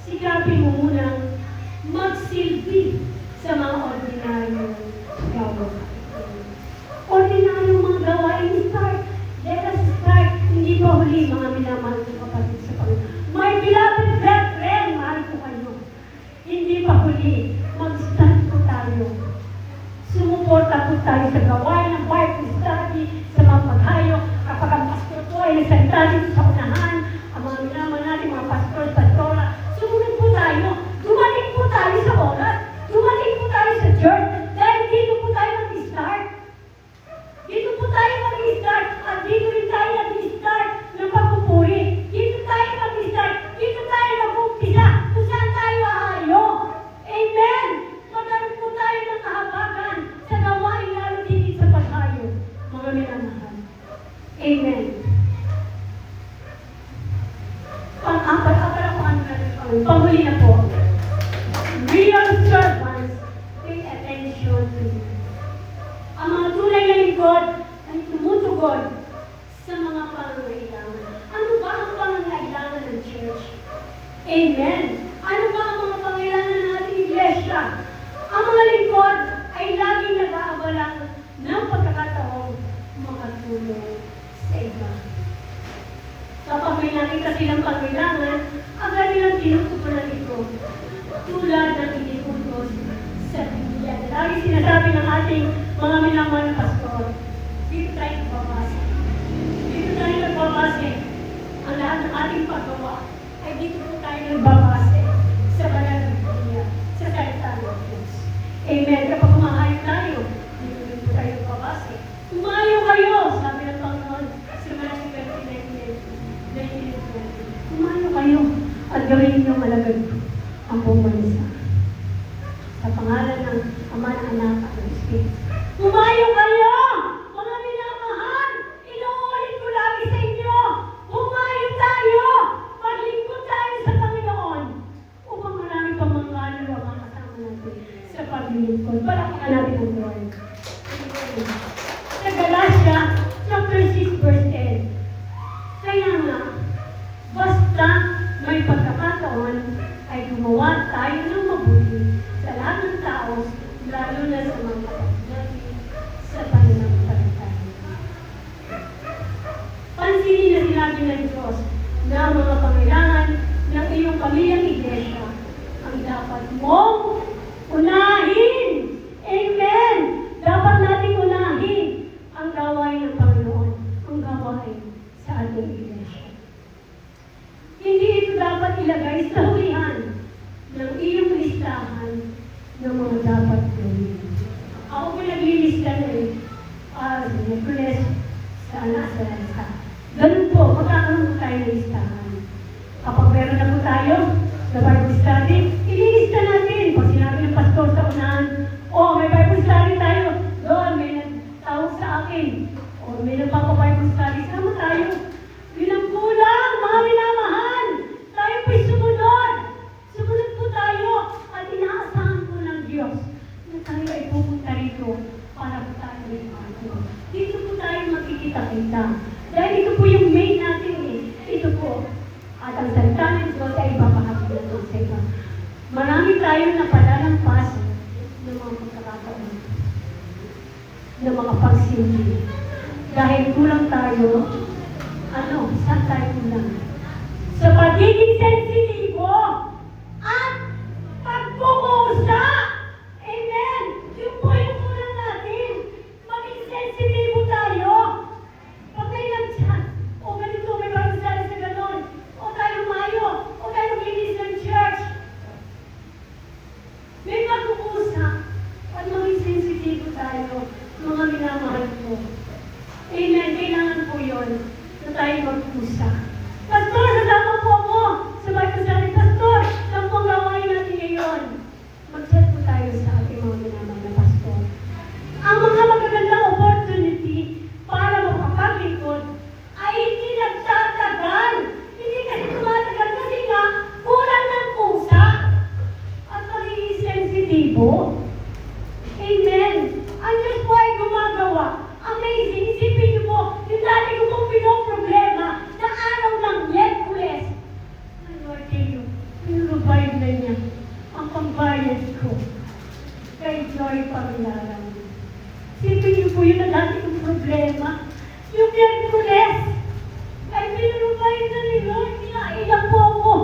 sikapin mo munang magsilbi sa mga ordinaryong gawain. Ordinaryong mga gawain, start. Let us start. Hindi pa huli, mga minamahal ko kapatid sa Panginoon. My beloved brethren, mahal ko kayo. Hindi pa huli, mag-start po tayo. Sumuporta po tayo sa gawain ng Bible study, sa mga paghayo. Kapag ang pastor po ay nagsalita dito sa unahan, ang mga minaman natin, mga pastor, pastora, sumunod po tayo. Dumating po tayo sa oras. Dumating po tayo sa church. Dahil dito po tayo mag-start. Dito po tayo mag-start. At dito rin tayo mag-start ng pagpupuri. Dito tayo mag-start. Dito tayo mag-umpisa. Kung saan tayo ahayo. Amen! Magkaroon po tayo ng kahabagan sa gawain lalo dito sa paghayo. Mga minamahal. Amen. Pang-apat ako ang panghuli na po. Real servants pay attention to you. Ang mga tunay na lingkod ay tumutugon sa mga pangangailangan. Ano ba ang pangangailangan ng church? Amen. Ano ba ang mga pangangailangan ng ating iglesia? Ang mga lingkod ay laging nag-aabala ng pagkakataong makatulong sa iba. Kapag may nakita silang pangangailangan, agad nilang tinutupunan ito. Tulad ng iniutos sa Biblia. Lagi sinasabi ng ating mga minamahal na pastor, dito tayo nagbabase. Dito tayo nagbabase. Ang lahat ng ating paggawa ay dito po tayo nagbabase sa banal na Biblia, sa salita ng Diyos. Amen. Kapag kumahayo tayo, dito rin po tayo nagbabase. Kumahayo kayo, sabi ng Panginoon sa Matthew 29:19. Kumahayo kayo at gawin ninyong alagad ang buong bansa. Sa pangalan ng Ama, ng Anak, at ng Espiritu. Humayo kayo! Mga minamahal! Inuulit ko lagi sa inyo! Humayo tayo! Maglingkod tayo sa Panginoon! Upang marami pang mga kaluluwa ang kasama natin sa paglingkod. Palakpakan natin ang Lord. Sa Galatia, chapter 6, verse 10. Kaya nga, basta may pagkakataon, ay gumawa tayo ng mabuti sa lahat ng tao, lalo na sa mga kapatid natin sa pananampalataya. Pansinin na sinabi ng Diyos na ang mga pangailangan ng iyong pamilyang iglesia ang dapat mong unahin. Amen! Dapat nating unahin ang gawain ng Panginoon, ang gawain sa ating iglesia. Hindi ito dapat ilagay sa hulihan ng iyong listahan ng mga dapat gawin. Ako pinaglilista na sa Nicolas, sa anak, sa lansa. Ganun po, magkakaroon po tayo ng listahan. Kapag meron na po tayo sa Bible study, ililista natin. Pag sinabi ng pastor sa unahan, may Bible study tayo. Doon, may nagtawag sa akin. May nagpapa-Bible study. Sama tayo. Yun ang kulang, mga minamahal. Tayo po'y sumunod. Sumunod po tayo at inaasahan po ng Diyos na tayo ay pupunta rito para po tayo ay mato. Dito po tayo makikita-kita. Dahil ito po yung main natin Ito po. At ang salita ng Diyos ay ipapahagi natin sa iba. Marami tayong napalalampas ng mga pagkakataon. na makapagsilbi. Dahil kulang tayo, saan tayo kulang? Sa pagiging sensitibo at pagkukusa. Amen! Yung po yung kulang natin. Maging sensitibo tayo. Pag may nag-chat, o ganito, may pagkasali sa ganon, o tayo mayo, o tayo maglinis ng church. May pagkukusa at maging sensitibo tayo, mga minamahal ko. Amen. Kailangan po yun na tayo magkusa. Pastor, nasama po ako sa pagkasali. Pastor, saan po ang gawain natin ngayon? Mag-chat po tayo sa ating mga minamahal na pastor. Ang mga magagandang opportunity para makapaglingkod ay hindi nagtatagal. Hindi kasi tumatagal kasi nga kulang ng pusa at magiging sensitibo. Amen. Ang Diyos po ay gumagawa. Amazing. Isipin niyo po, yung dati ko pong pinoproblema na araw ng Miyerkules. Lord, kayo, pinurubayad na niya ang pambayad ko kay Joy Pamilaran. Isipin niyo po yun ang dati kong problema. Yung Miyerkules ay pinurubayad na ni Lord. Kinailang po ako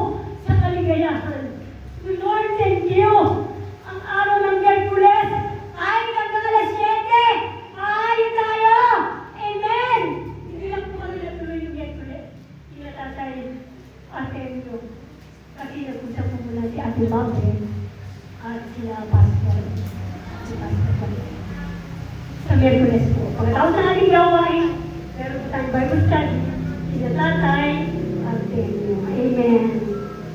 sa kaligayahan. Lord, thank you. Ang araw ng Miyerkules ay alas 7. Maayo tayo. Amen. Hindi lang po kami natuloy yung Miyerkules. Tinatatay Artemio. Kasi nag-usap po muna si Ate Mabel at sila Pastor. Si Pastor Pamela. Sa Miyerkules po. Pagkatapos na natin gawain, meron po tayong Bible study. Sila Tatay Artemio. Amen.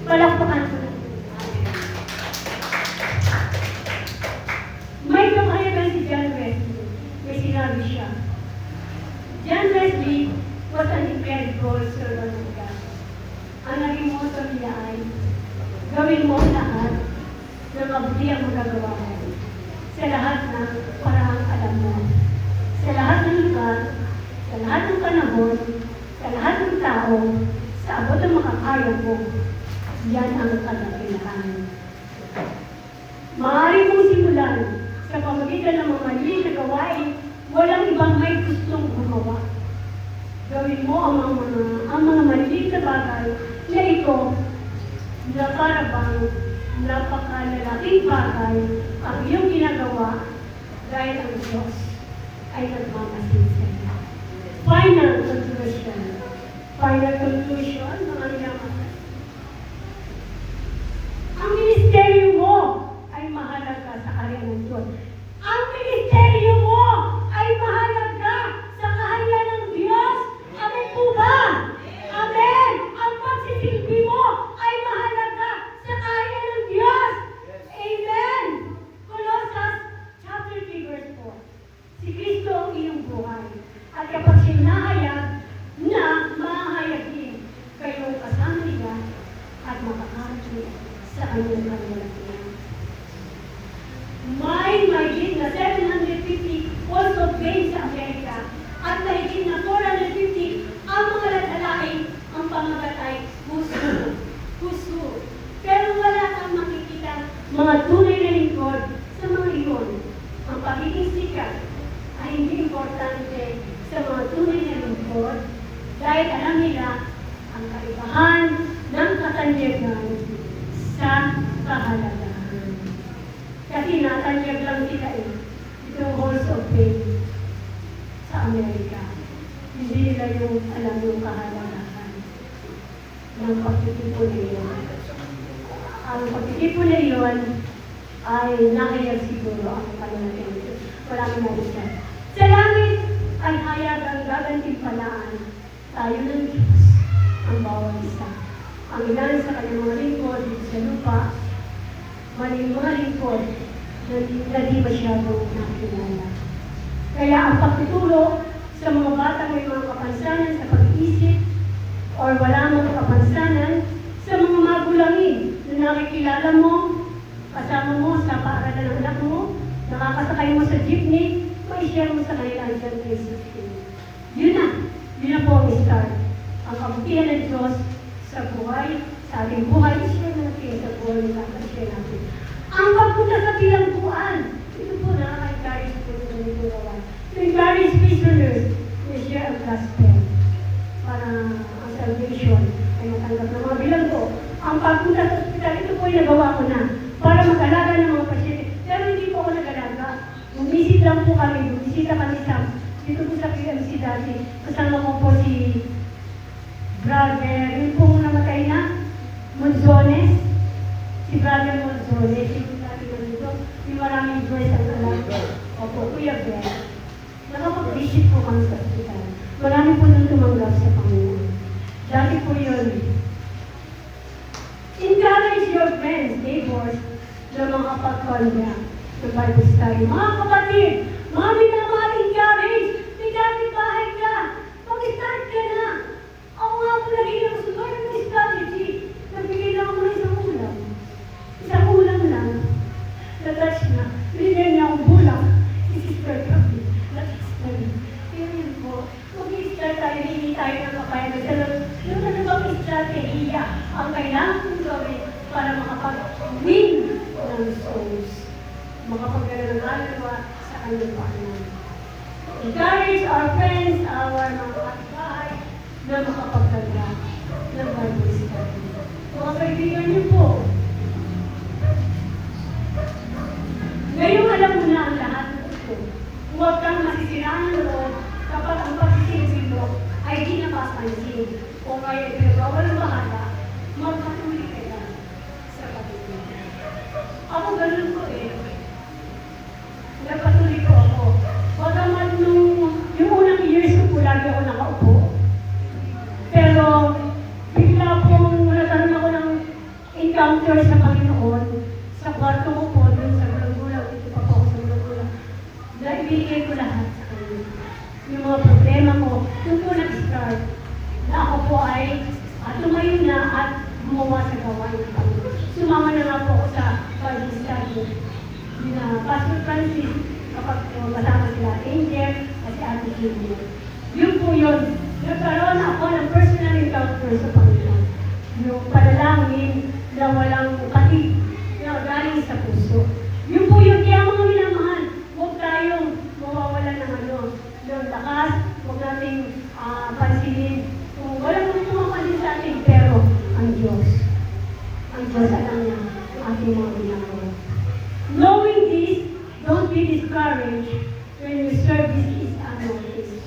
Palakpakan po. May kamayagan si John Wesley. May sinabi siya. John Wesley was an incredible servant of God. Ang naging motto niya ay, gawin mo ang lahat ng mabuti ang magagawa mo. Sa lahat ng paraang alam mo. Sa lahat ng lugar, sa lahat ng panahon, sa lahat ng tao, sa abot ng makakaya mo. Yan ang kadakilaan. Maaari mong simulan sa pamagitan ng mga maliit na gawain, walang ibang may gustong gumawa. Gawin mo ang mga maliit na bagay na ito na para bang napakalalaking bagay ang iyong ginagawa dahil ang Diyos ay nagmamasid sa iyo. Final conclusion. Final conclusion, mga minamahal. Ang ministeryo mo ay mahalaga sa karya ng Diyos. Ang ministeryo mo ay mahalaga sa kaharian ng Diyos. Amen po ba? Amen! Ang pagsisilbi mo ay mahalaga sa kaharian ng Diyos. Amen! Colossians chapter 3 verse 4. Si Kristo ang iyong buhay. At kapag sinahayag na mahayag din kayong kasama niya at makakakit sa kanyang kanilatian. May mahigit na 750 also based sa Amerika at mahigit na 450 ang mga lalaki ang pamagat ay puso. Pero wala kang makikita mga tunay na lingkod sa mga iyon. Ang pagiging sikat ay hindi importante sa mga tunay na lingkod dahil alam nila ang kaibahan ng katanyagan sa kahalagahan. Kasi natanyag lang sila itong halls of fame sa Amerika. Hindi nila yung alam yung kahalagahan ng pagtitipon na iyon. Ang pagtitipon na iyon ay nahayag siguro ang pananatin. Maraming nalisa. Sa langit ay hayag ang gagantimpalaan tayo ng Diyos ang bawat isa. Ang ilan sa kanyang mga lingkod dito sa lupa, maling mga lingkod na di masyadong nakilala. Kaya ang pagtuturo sa mga batang may mga kapansanan sa pag-iisip o wala mga kapansanan sa mga magulangin na nakikilala mo, kasama mo sa paaralan ng anak mo, nakakasakay mo sa jeepney, ma-share mo sa kanila ang John 3:16. Yun na po ang start. Ang kabutihan ng Diyos sa buhay, sa ating buhay, i-share natin sa buhay ng kakashare natin. Ang pagpunta sa bilangguan, ito po nakaka-encourage po sa niturawan. parishioners may share ang gospel para ang salvation ay matanggap ng mga bilanggo. Ang pagpunta sa ospital, ito po ay nagawa ko na para mag-alaga ng mga pasyente. Pero hindi po ako nag-alaga. Bumisit lang po kami, bumisita kami sa dito po sa PMC dati. Kasama ko po si Brother, yung pong namatay na, Monzones. Si Brother Monzones, yung dati na dito. Yung maraming Joyce ang alam. Opo, Kuya Ben. Nakapag-visit po kami sa ospital. Marami po nang tumanggap sa Panginoon. Dati po yun. Encourage your friends, neighbors, na mga pag-conduct sa Bible study. Mga kapatid, mga minamahal, encourage. May dati bahay ka. Mag-start ka na. Ako nga po lagi ng sunod ng strategy. Nagbigay lang ako ng isang ulam. Isang ulam lang. Na-touch na. Binigyan niya akong bulak. Isister kami. Na-touch na rin. Yun po. Mag-start tayo, hindi tayo ng kapayagan. Yung ano bang strategiya ang kailangan kong gawin para makapag-win ng souls. Makapagdala ng alwa sa kanyang paanan. Encourage our friends, our mga kapitbahay na makapagdala ng Bible study. Mga kaibigan niyo po, ngayong alam mo na ang lahat ng ito. Huwag kang masisiraan ng loob kapag ang pagsisilbi mo ay di napapansin o kaya pinagawalang bahala, magpatuloy ka lang sa pagsisilbi. Ako ganun ko eh. Nagpatuloy ko ako. Bagamat yung unang years ko po lagi ako nakaupo. Pero bigla pong nagkaroon ako ng encounter sa Panginoon sa kwarto ko po dun sa Gulagulaw. Dito pa po ako sa Gulagulaw. Naibigay ko lahat sa kanya. Yung mga problema ko, doon po nag-start na ako po ay tumayo na at gumawa sa gawain ng Panginoon. Sumama na nga po ako sa Bible study. Na Pastor Francis, kapag kasama sila Angel at si Ate Kimmy. Yun po yun. Nagkaroon ako ng personal encounter sa Panginoon. Yung panalangin na walang katid na galing sa puso. Yun po yun. Kaya mga minamahal, huwag tayong mawawalan ng ng lakas. Huwag nating pansinin. Kung walang pumapansin sa atin, pero ang Diyos alam niya ang ating mga ginagawa. Knowing this, don't be discouraged when your service is unnoticed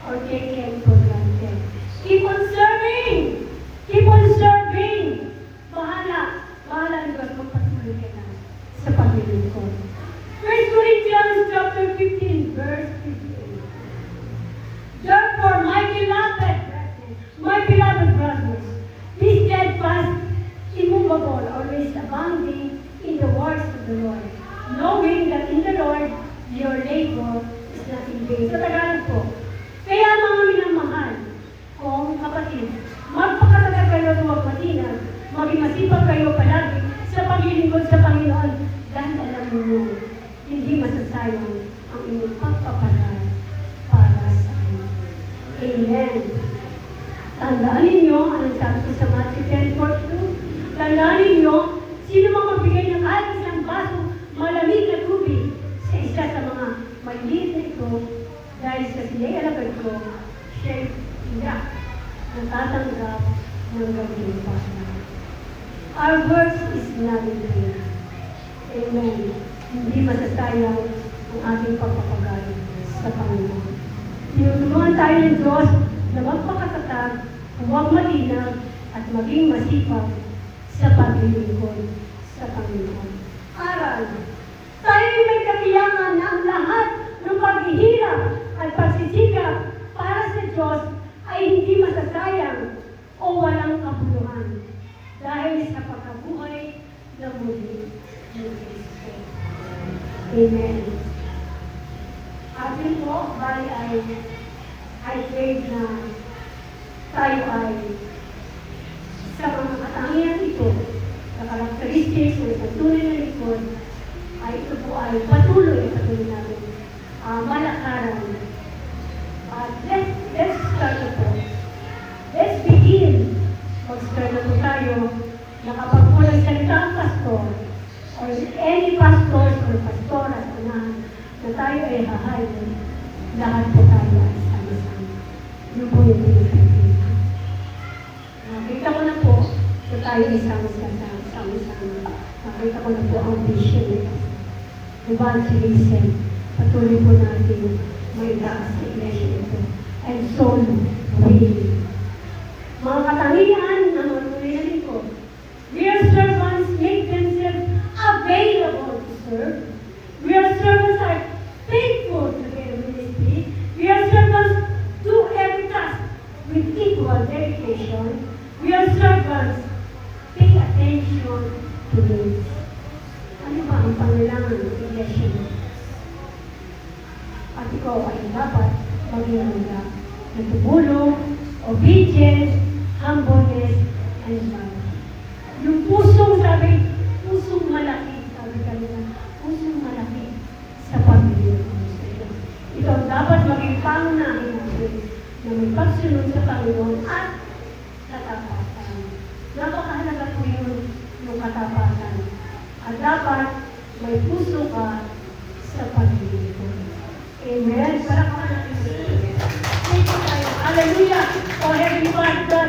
or taken for granted. Keep on serving! Keep on serving! Bahala ni God kung patuloy ka na sa paglilingkod. 1 Corinthians chapter 15, verse 15. Therefore, my beloved brothers, be steadfast, immovable, always abounding in the works of the Lord, knowing that in the Lord, your labor is not in vain. Sa Tagalog po. Kaya mga minamahal kong kapatid, magpakatagal kayo at huwag matinag, maging masipag kayo palagi sa paglilingkod sa Panginoon dahil alam mo, hindi masasayang ang inyong pagpaparal para sa Kanya. Amen. Tandaan ninyo, anong sabi ko sa Matthew 10:42? Tandaan ninyo, sino mang magbigay ng kahit isang baso malamig na tubig sa isa sa mga maliit na ito dahil sa sila'y alagad ko, siya'y tidak natatanggap ng gawin pa. Our works is not in vain. Amen. Hindi masasayang ang ating pagpapagaling sa Panginoon. Tinutulungan tayo ng Diyos na magpakatatag, huwag matinag, at maging masipag sa paglilingkod sa Panginoon. Aral. Tayo may katiyangan na ang lahat ng paghihirap at pagsisikap para sa Diyos ay hindi masasayang o walang kabuluhan dahil sa pagkabuhay na muli ng Kristo. Amen. Atin po, bali ay pray na tayo ay sa mga katangian ito, sa characteristics ng isang tunay na likod, ay ito po ay patuloy natin malakaran. Let's start na po. Let's begin. Mag-start na po tayo na kapag po nagsalita ang pastor or any pastors or pastoras na tayo ay hahayin, lahat po tayo ay Yun po yung pinag-ibig ko. Nakita ko na po na tayo isama-sama. Nakita ko na po ang vision evangelism. Patuloy po natin may taas sa iglesia ito. And so, really. Mga katangian na manulitin ko, real servants make themselves available to serve. Real servants are faithful to their ministry. Real servants do every task with equal dedication. Real servants pay attention to needs. Ano ba ang pangailangan ng iglesia mo? At ikaw ay dapat maging handa na tumulong, obedience, humbleness, and love. Yung pusong sabi, pusong malaki, sabi kanina, pusong malaki sa pamilya ng Diyos. Ito ang dapat maging pangunahin natin na may pagsunod sa Panginoon at katapatan. Napakahalaga po yung katapatan. At dapat may puso ka sa pamilya ko. Amen. Para ka natin. Thank you tayo. Hallelujah. O Heavenly Father,